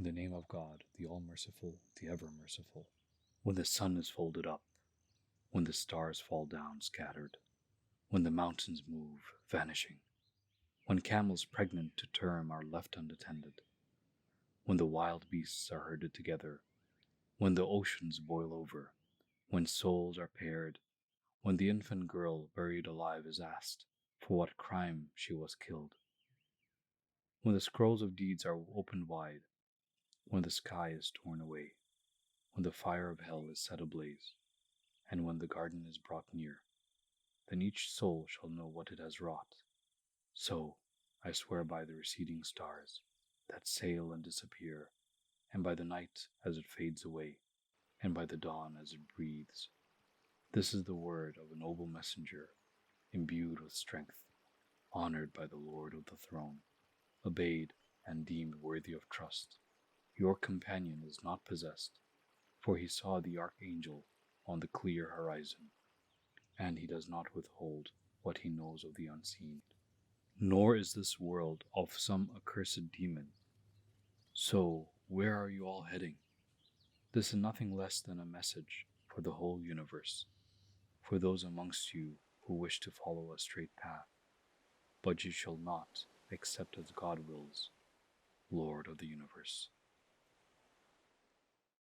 In the name of God, the All-Merciful, the Ever-Merciful. When the sun is folded up, when the stars fall down scattered, when the mountains move, vanishing, when camels pregnant to term are left unattended, when the wild beasts are herded together, when the oceans boil over, when souls are paired, when the infant girl buried alive is asked for what crime she was killed, when the scrolls of deeds are opened wide, when the sky is torn away, when the fire of hell is set ablaze, and when the garden is brought near, then each soul shall know what it has wrought. So I swear by the receding stars that sail and disappear, and by the night as it fades away, and by the dawn as it breathes. This is the word of a noble messenger, imbued with strength, honored by the Lord of the throne, obeyed and deemed worthy of trust. Your companion is not possessed, for he saw the archangel on the clear horizon, and he does not withhold what he knows of the unseen. Nor is this world of some accursed demon. So, where are you all heading? This is nothing less than a message for the whole universe, for those amongst you who wish to follow a straight path, but you shall not, except as God wills, Lord of the universe.